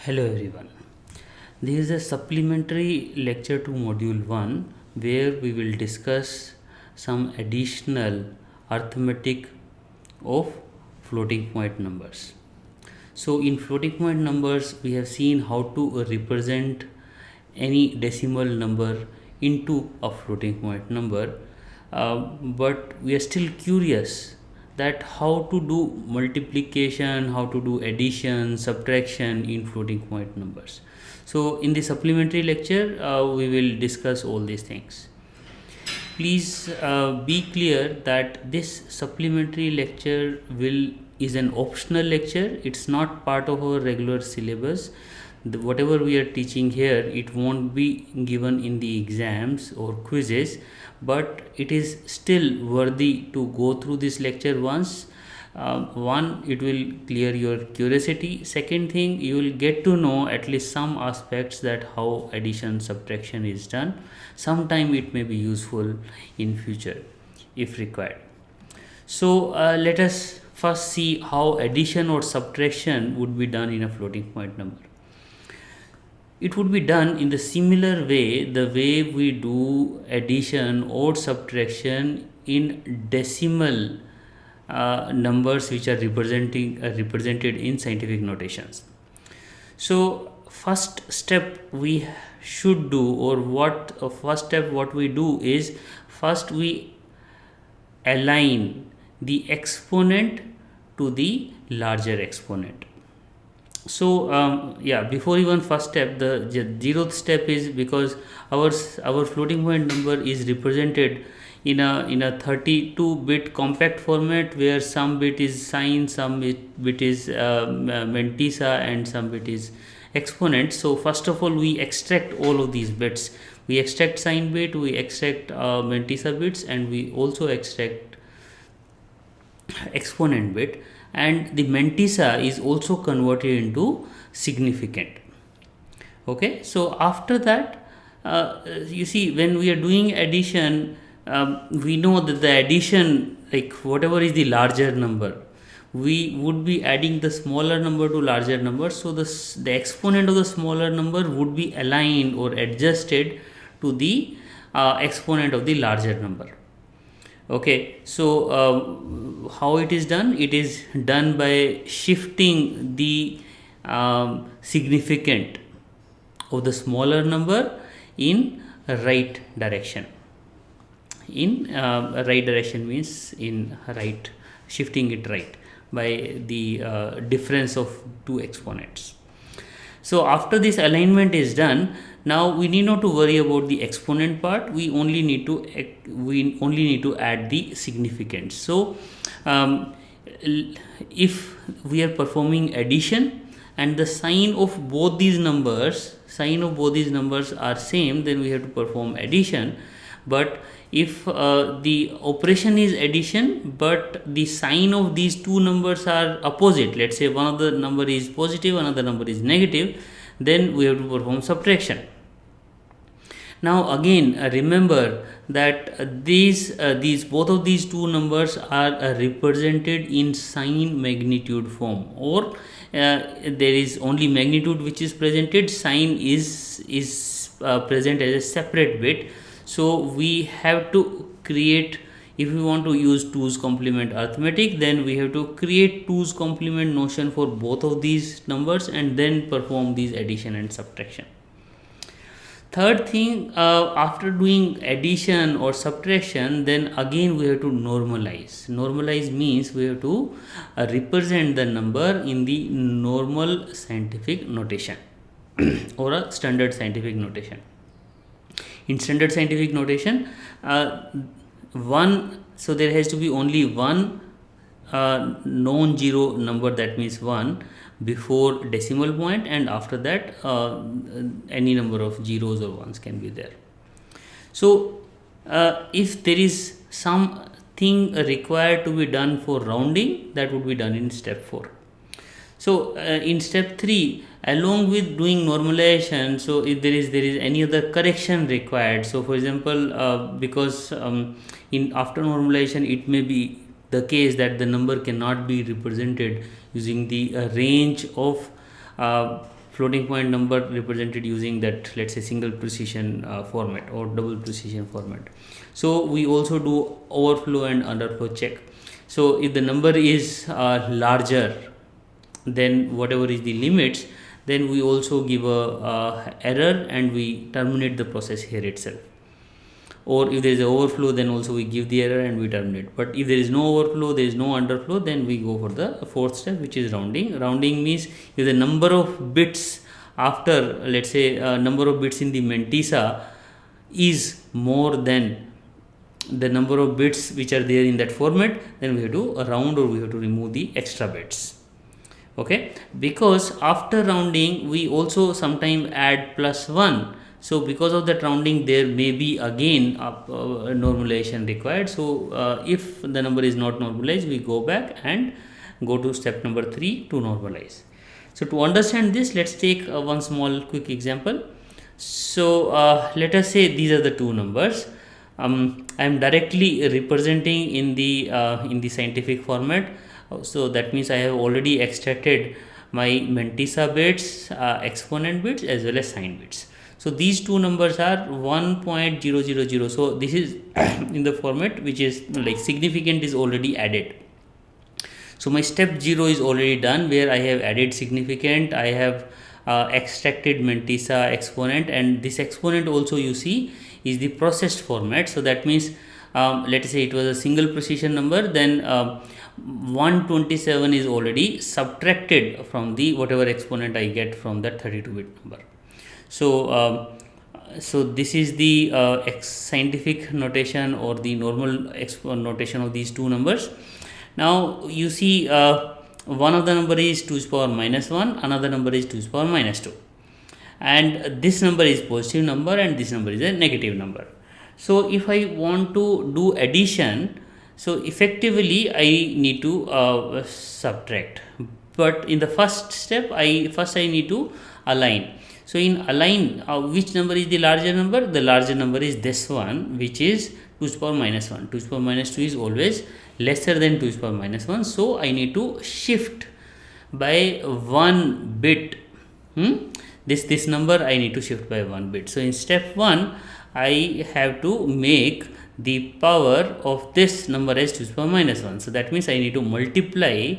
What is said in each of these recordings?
Hello everyone. This is a supplementary lecture to module 1 where we will discuss some additional arithmetic of floating point numbers. So in floating point numbers we have seen how to represent any decimal number into a floating point number, but we are still curious that how to do multiplication, how to do addition, subtraction in floating point numbers. So in the supplementary lecture we will discuss all these things. Please be clear that this supplementary lecture is an optional lecture. It's not part of our regular syllabus. Whatever we are teaching here, it won't be given in the exams or quizzes, but it is still worthy to go through this lecture once. One, it will clear your curiosity. Second thing, you will get to know at least some aspects that how addition subtraction is done. Sometime it may be useful in future if required. So let us first see how addition or subtraction would be done in a floating point number. It would be done in the similar way, the way we do addition or subtraction in decimal numbers which are represented in scientific notations. So first step we should do, or what we do is, first we align the exponent to the larger exponent. So before even first step, the zeroth step is, because our floating point number is represented in a 32-bit compact format where some bit is sign, some bit is mantissa, and some bit is exponent. So first of all we extract all of these bits. We extract sign bit, we extract mantissa bits, and we also extract exponent bit, and the mantissa is also converted into significant. Okay, so after that, you see, when we are doing addition, we know that the addition, like whatever is the larger number, we would be adding the smaller number to larger number. So the exponent of the smaller number would be aligned or adjusted to the exponent of the larger number. Okay, so how it is done? It is done by shifting the significant of the smaller number in right direction. In right direction means in right, shifting it right by the difference of two exponents. So after this alignment is done, now we need not to worry about the exponent part. We only need to add the significance. So if we are performing addition and the sign of both these numbers are same, then we have to perform addition. But if the operation is addition but the sign of these two numbers are opposite, let's say one of the number is positive, another number is negative, then we have to perform subtraction. Now again, remember that these both of these two numbers are represented in sign magnitude form, or there is only magnitude which is presented, sign is present as a separate bit. So we have to create, if we want to use 2's complement arithmetic, then we have to create 2's complement notion for both of these numbers and then perform these addition and subtraction. Third thing, after doing addition or subtraction, then again we have to normalize. Normalize means we have to represent the number in the normal scientific notation or a standard scientific notation. In standard scientific notation, so there has to be only one non-zero number, that means 1, before decimal point, and after that any number of zeros or ones can be there. So if there is something required to be done for rounding, that would be done in step 4. So in step 3, along with doing normalization, so if there is any other correction required, so for example, because in after normalization it may be the case that the number cannot be represented using the range of floating point number represented using that, let's say, single precision format or double precision format. So we also do overflow and underflow check. So if the number is larger than whatever is the limits, then we also give a error and we terminate the process here itself. Or if there is an overflow, then also we give the error and we terminate. But if there is no overflow, there is no underflow, then we go for the fourth step, which is rounding. Rounding means if the number of bits after, let's say, number of bits in the mantissa is more than the number of bits which are there in that format, then we have to round or we have to remove the extra bits. Okay, because after rounding we also sometimes add +1. So because of that rounding, there may be again normalization required. So if the number is not normalized, we go back and go to step number 3 to normalize. So to understand this, let's take one small quick example. So let us say these are the two numbers. I am directly representing in the scientific format. So that means I have already extracted my mantissa bits, exponent bits as well as sign bits. So these two numbers are 1.000. So this is in the format which is like significant is already added. So my step 0 is already done, where I have added significant, I have extracted mantissa exponent, and this exponent also you see is the processed format. So that means let us say it was a single precision number, then 127 is already subtracted from the whatever exponent I get from that 32-bit number. So so this is the scientific notation or the normal notation of these two numbers. Now you see one of the number is 2 to the power minus 1, another number is 2 to the power minus 2, and this number is positive number and this number is a negative number. So if I want to do addition, so effectively I need to subtract, but in the first step I need to align. So in align, which number is the larger number? The larger number is this one, which is 2 to the power minus 1. 2 to the power minus 2 is always lesser than 2 to the power minus 1. So I need to shift by 1 bit. This number I need to shift by 1 bit. So in step 1, I have to make the power of this number as 2 to the power minus 1. So that means I need to multiply.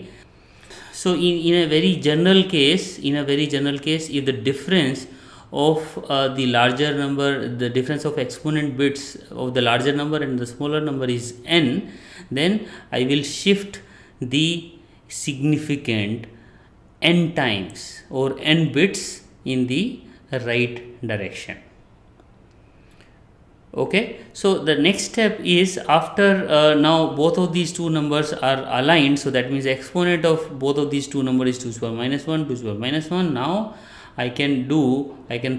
So in a very general case, if the difference of the larger number, the difference of exponent bits of the larger number and the smaller number is n, then I will shift the significant n times or n bits in the right direction. Okay, so the next step is after now both of these two numbers are aligned. So that means exponent of both of these two numbers is 2 to the power minus 1, 2 to the power minus 1. Now I can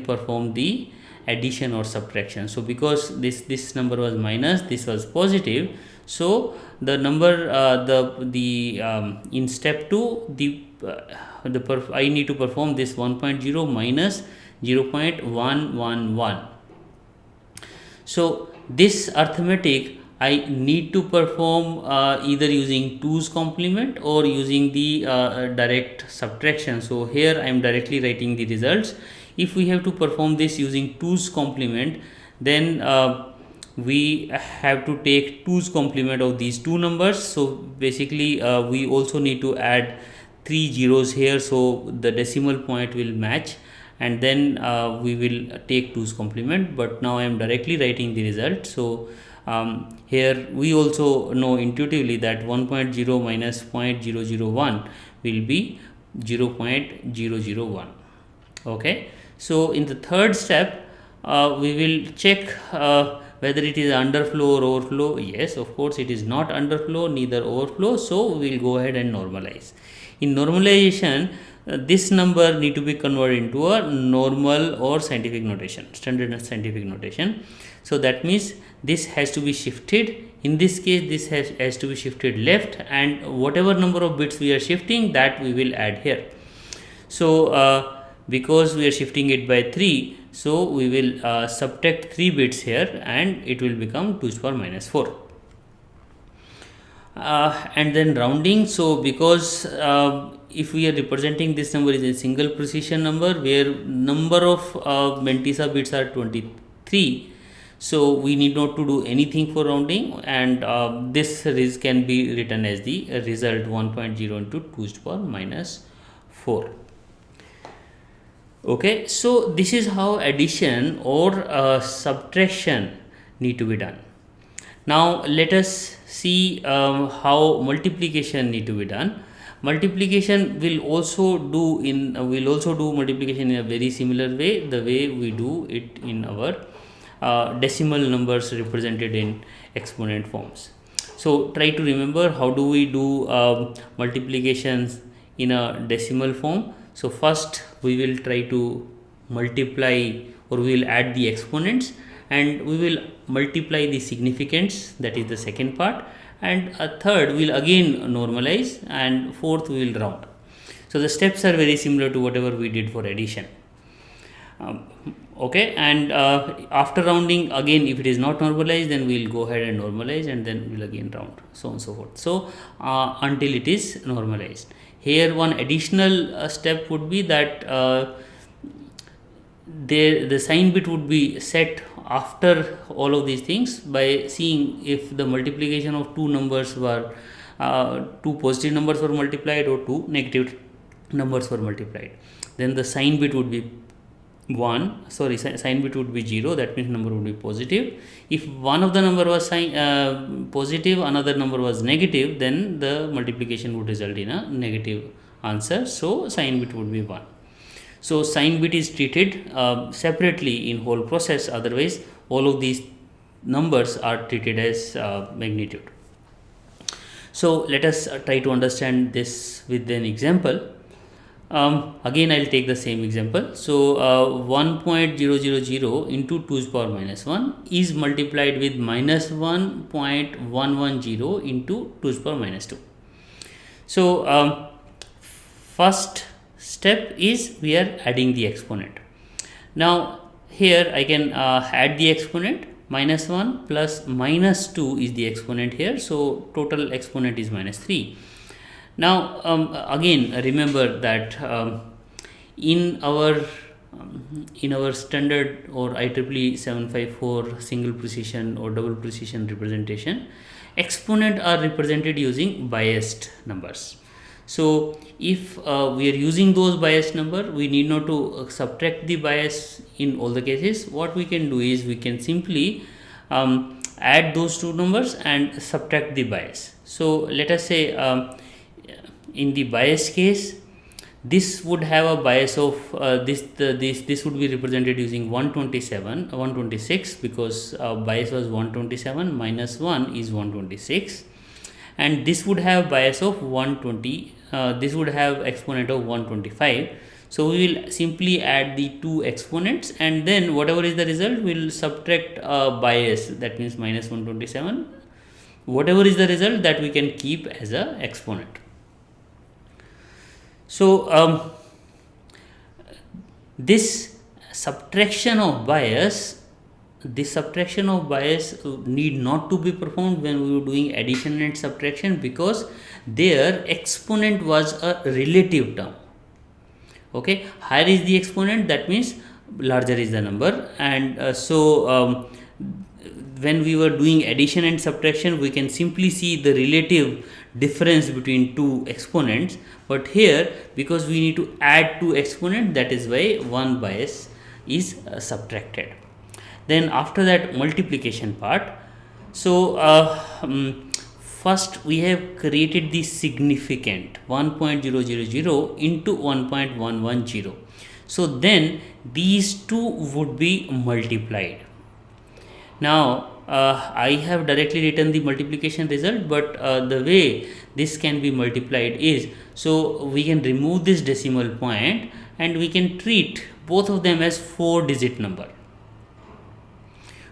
perform the addition or subtraction. So because this number was minus, this was positive, so the number in step 2 I need to perform this 1.0 minus 0.111. So this arithmetic I need to perform either using 2's complement or using the direct subtraction. So here I am directly writing the results. If we have to perform this using 2's complement, then we have to take 2's complement of these two numbers. So basically we also need to add 3 zeros here, so the decimal point will match, and then we will take 2's complement. But now I am directly writing the result. So here we also know intuitively that 1.0 minus 0.001 will be 0.001. Okay, so in the third step we will check whether it is underflow or overflow. Yes, of course it is not underflow, neither overflow, so we will go ahead and normalize. In normalization, this number need to be converted into a normal or scientific notation, standard scientific notation. So that means this has to be shifted. In this case, this has to be shifted left, and whatever number of bits we are shifting, that we will add here. So because we are shifting it by 3, so we will subtract 3 bits here and it will become 2 to the power minus 4. and then rounding. So because if we are representing this number is a single precision number where number of Mantissa bits are 23, so we need not to do anything for rounding, and this can be written as the result 1.0 into 2 to the power minus 4. Okay, so this is how addition or subtraction need to be done. Now let us see how multiplication need to be done. Multiplication will also do multiplication in a very similar way, the way we do it in our decimal numbers represented in exponent forms. So try to remember how do we do multiplications in a decimal form. So first we will try to multiply, or we will add the exponents, and we will multiply the significants, that is the second part, and a third we will again normalize, and fourth we will round. So the steps are very similar to whatever we did for addition. Okay, and after rounding again, if it is not normalized, then we will go ahead and normalize, and then we will again round, so on and so forth. So until it is normalized. Here one additional step would be that the sign bit would be set after all of these things by seeing if the multiplication of two numbers were two positive numbers were multiplied or two negative numbers were multiplied. Then the sign bit would be sign bit would be 0, that means number would be positive. If one of the number was positive, another number was negative, then the multiplication would result in a negative answer, so sign bit would be 1. So sign bit is treated separately in whole process, otherwise all of these numbers are treated as magnitude. So let us try to understand this with an example. Again I will take the same example. So 1.000 into 2 to the power minus 1 is multiplied with minus 1.110 into 2 to the power minus 2. So first step is we are adding the exponent. Now here I can add the exponent. Minus 1 plus minus 2 is the exponent here, so total exponent is minus 3. Now again remember that in our standard or IEEE 754 single precision or double precision representation, exponent are represented using biased numbers. So if we are using those biased number, we need not to subtract the bias in all the cases. What we can do is we can simply add those two numbers and subtract the bias. So let us say in the bias case, this would have a bias of this would be represented using 126, because bias was 127 minus 1 is 126, and this would have bias of 120, this would have exponent of 125. So we will simply add the two exponents, and then whatever is the result we will subtract bias, that means minus 127, whatever is the result that we can keep as a exponent. So this subtraction of bias need not to be performed when we were doing addition and subtraction, because their exponent was a relative term. Okay, higher is the exponent, that means larger is the number, and when we were doing addition and subtraction, we can simply see the relative difference between two exponents, but here because we need to add two exponents, that is why one bias is subtracted. Then after that, multiplication part. So first we have created the significant 1.000 into 1.110. So then these two would be multiplied. Now I have directly written the multiplication result, but the way this can be multiplied is, so we can remove this decimal point and we can treat both of them as 4-digit number.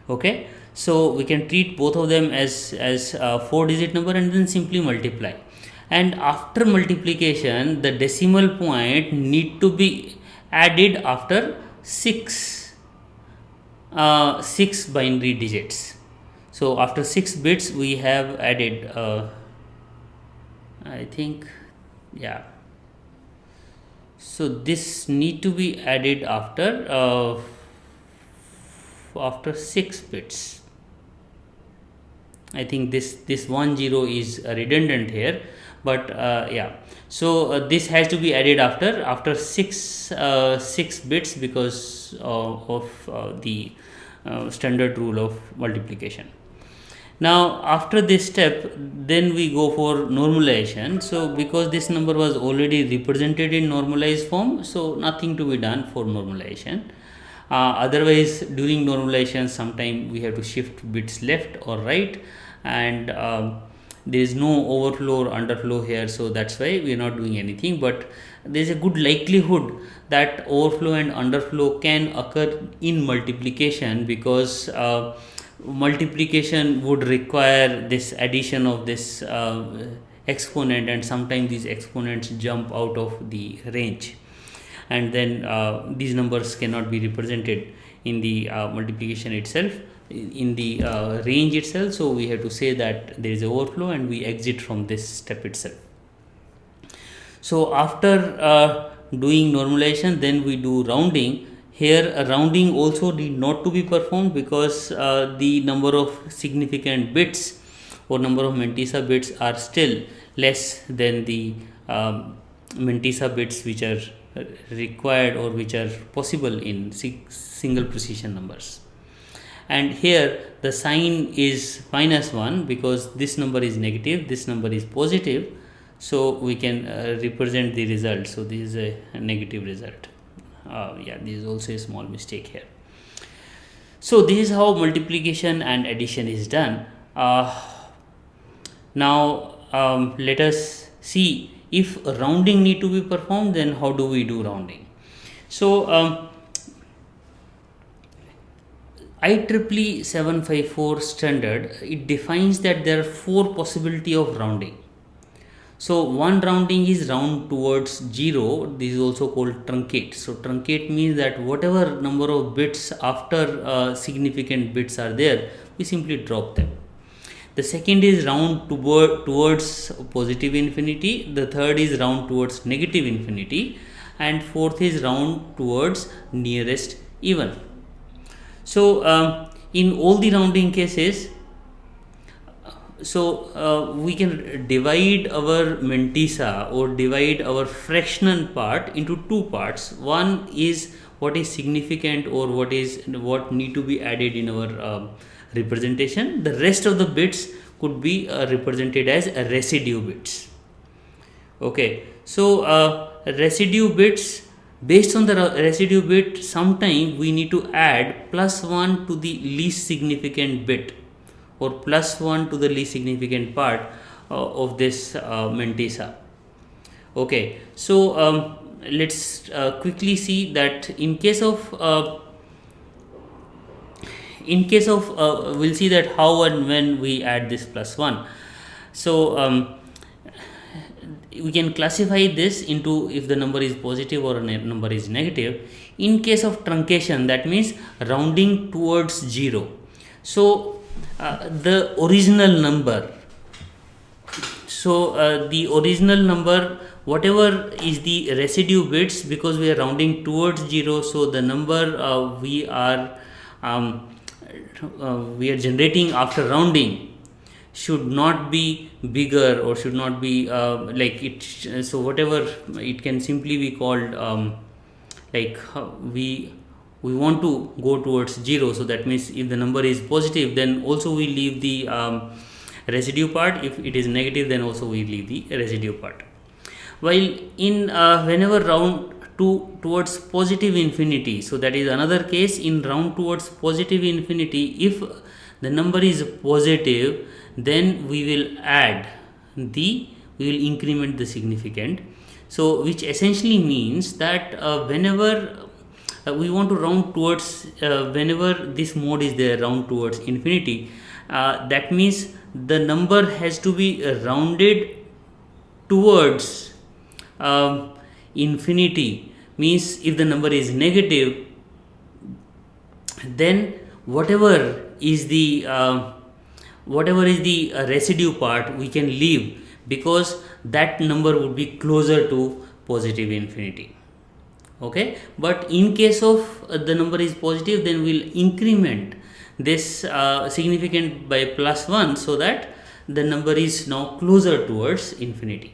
Okay, so we can treat both of them as 4-digit number and then simply multiply. And after multiplication, the decimal point need to be added after 6 binary digits. So after 6 bits we have added I think, yeah. So this need to be added after 6 bits. I think this 10 is redundant here, but yeah. So this has to be added after 6 bits because of the standard rule of multiplication. Now after this step, then we go for normalization. So because this number was already represented in normalized form, so nothing to be done for normalization. Otherwise, during normalization, sometime we have to shift bits left or right, and there is no overflow or underflow here, so that's why we are not doing anything. But there is a good likelihood that overflow and underflow can occur in multiplication, because multiplication would require this addition of this exponent, and sometimes these exponents jump out of the range, and then these numbers cannot be represented in the multiplication itself, in the range itself. So we have to say that there is overflow and we exit from this step itself. So after doing normalization, then we do rounding. Here rounding also need not to be performed, because the number of significant bits or number of mantissa bits are still less than the mantissa bits which are required or which are possible in single precision numbers. And here the sign is -1, because this number is negative, this number is positive, so we can represent the result. So this is a negative result. Yeah, this is also a small mistake here. So this is how multiplication and addition is done. Now let us see, if rounding need to be performed, then how do we do rounding? So IEEE 754 standard, it defines that there are 4 possibility of rounding. So one rounding is round towards 0. This is also called truncate. So truncate means that whatever number of bits after significant bits are there, we simply drop them. The second is round towards positive infinity. The third is round towards negative infinity, and fourth is round towards nearest even. So in all the rounding cases, we can divide our mantissa or divide our fractional part into 2 parts. One is what is significant or what need to be added in our representation. The rest of the bits could be represented as residue bits. Okay, so residue bits, based on the residue bit, sometime we need to add +1 to the least significant bit, or +1 to the least significant part of this mantissa. Okay, so let's quickly see that in case of we'll see that how and when we add this +1. So we can classify this into if the number is positive or a number is negative. In case of truncation, that means rounding towards 0. So the original number, the original number, whatever is the residue bits, because we are rounding towards 0, so the number we are generating after rounding should not be bigger, or should not be like it. So whatever, it can simply be called like we want to go towards 0. So that means if the number is positive, then also we leave the residue part. If it is negative, then also we leave the residue part. While in whenever round towards positive infinity, so that is another case. In round towards positive infinity, if the number is positive, then we will increment the significant. So which essentially means that whenever we want to round towards, whenever this mode is there, round towards infinity, that means the number has to be rounded towards infinity. Means if the number is negative, then whatever is the residue part we can leave, because that number would be closer to positive infinity. Okay, but in case of the number is positive, then we'll increment this significant by +1 so that the number is now closer towards infinity.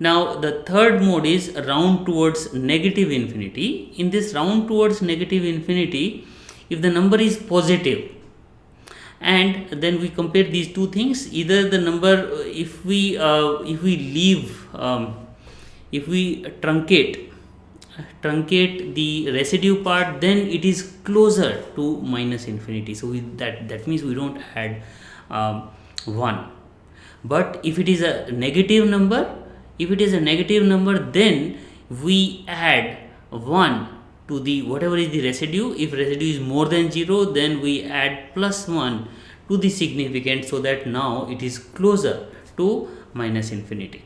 Now the third mode is round towards negative infinity. In this round towards negative infinity, if the number is positive, and then we compare these two things, either the number, if we leave if we truncate the residue part, then it is closer to minus infinity. So that means we don't add 1. But if it is a negative number, then we add 1 to the whatever is the residue. If residue is more than 0, then we add +1 to the significand, so that now it is closer to minus infinity.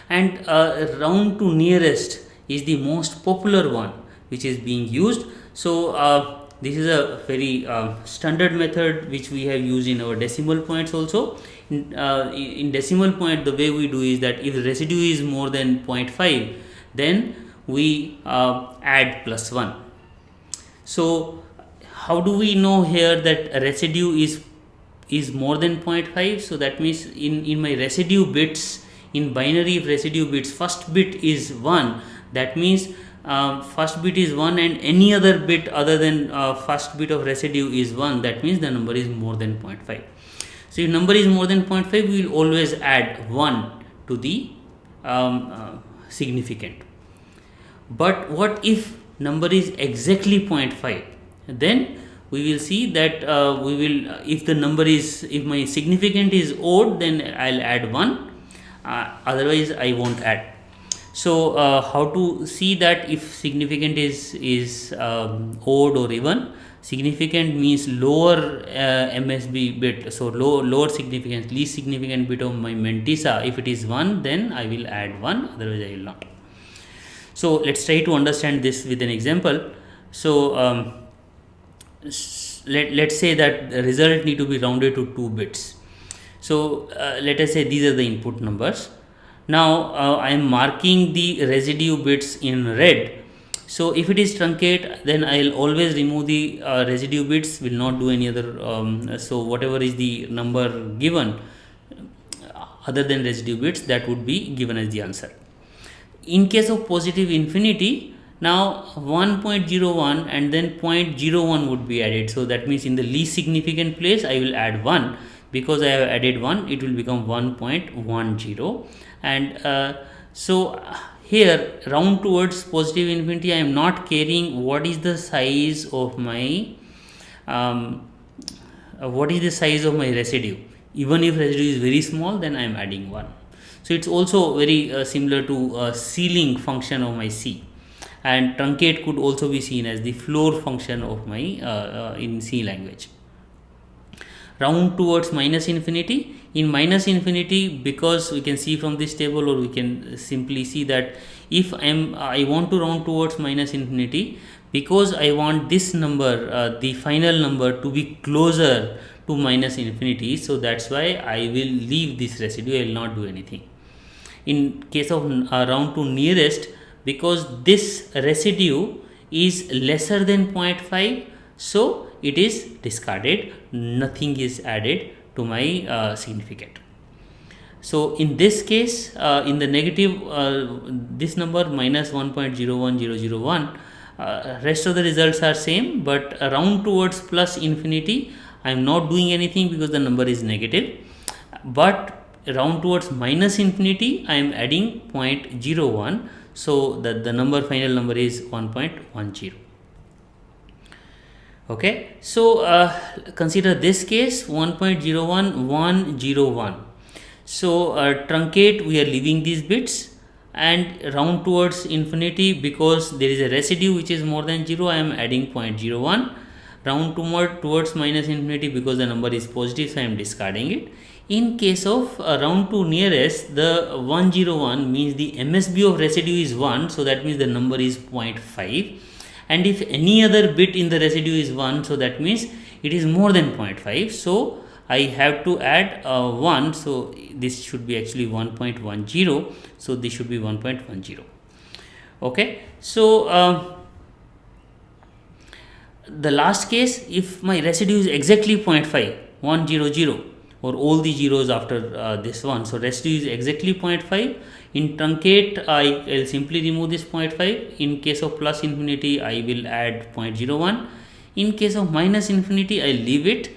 And round to nearest is the most popular one which is being used. So this is a very standard method which we have used in our decimal points also. In decimal point, the way we do is that if the residue is more than 0.5, then we add +1. So how do we know here that a residue is more than 0.5? So that means in my residue bits, in binary, if residue bits first bit is 1, that means first bit is 1 and any other bit other than first bit of residue is 1, that means the number is more than 0.5. So if number is more than 0.5, we will always add 1 to the significand. But what if number is exactly 0.5? Then we will see that if my significand is odd, then I'll add 1, otherwise I won't add. So how to see that if significand is odd or even? Significant means lower MSB bit, so lower significance, least significant bit of my mantissa. If it is 1, then I will add 1, otherwise I will not. So let's try to understand this with an example. So let's say that the result need to be rounded to 2 bits. So let us say these are the input numbers. Now I am marking the residue bits in red. So if it is truncate, then I will always remove the residue bits, will not do any other. So whatever is the number given other than residue bits, that would be given as the answer. In case of positive infinity, now 1.01 and then 0.01 would be added. So that means in the least significant place I will add 1. Because I have added 1, it will become 1.10. And so here, round towards positive infinity, I am not caring what is the size of my residue. Even if residue is very small, then I am adding 1. So it's also very similar to ceiling function of my C. And truncate could also be seen as the floor function of my in C language. Round towards minus infinity. In minus infinity, because we can see from this table, or we can simply see that if I want to round towards minus infinity, because I want this number, the final number, to be closer to minus infinity, so that's why I will leave this residue, I will not do anything. In case of round to nearest, because this residue is lesser than 0.5, so it is discarded, nothing is added to my significand. So in this case, in the negative, this number minus 1.01001, rest of the results are same, but round towards plus infinity, I am not doing anything because the number is negative. But round towards minus infinity, I am adding 0.01, so that the final number is 1.10. Okay, so consider this case 1.01101. So truncate, we are leaving these bits, and round towards infinity, because there is a residue which is more than 0, I am adding 0.01. Round towards minus infinity, because the number is positive, so I am discarding it. In case of round to nearest, the 101 means the MSB of residue is 1, so that means the number is 0.5. And if any other bit in the residue is 1, so that means it is more than 0.5, so I have to add 1, so this should be actually 1.10, so this should be 1.10. Okay, so the last case, if my residue is exactly 0.5, 100, or all the zeros after this one, so residue is exactly 0.5. In truncate, I'll simply remove this 0.5. In case of plus infinity, I will add 0.01. In case of minus infinity, I leave it.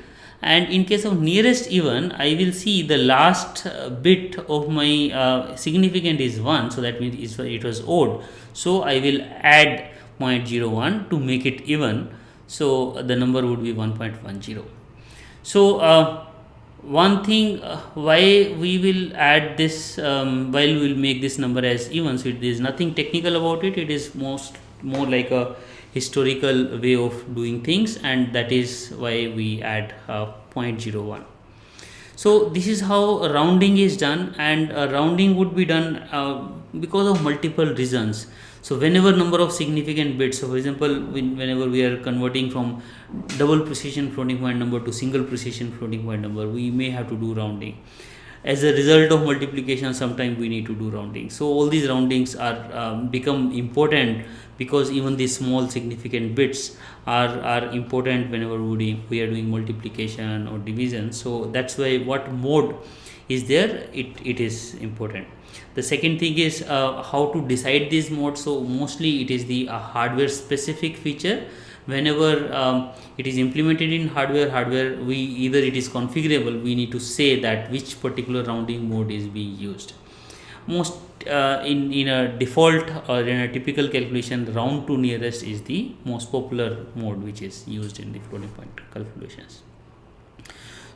And in case of nearest even, I will see the last bit of my significant is 1, so that means it was odd. So I will add 0.01 to make it even, so the number would be 1.10. So one thing why we will add this, while we will make this number as even, so there is nothing technical about it, it is more like a historical way of doing things, and that is why we add 0.01. So this is how rounding is done, and rounding would be done because of multiple reasons. So whenever number of significant bits, so for example, whenever we are converting from double precision floating point number to single precision floating point number, we may have to do rounding. As a result of multiplication, sometimes we need to do rounding. So all these roundings are become important, because even these small significant bits are important whenever we are doing multiplication or division. So that's why what mode is there, it is important. The second thing is how to decide this mode. So mostly it is the hardware specific feature. Whenever it is implemented in hardware, we either it is configurable, we need to say that which particular rounding mode is being used. Most in a default or in a typical calculation, round to nearest is the most popular mode which is used in the floating point calculations.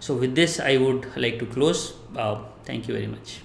So with this I would like to close. Thank you very much.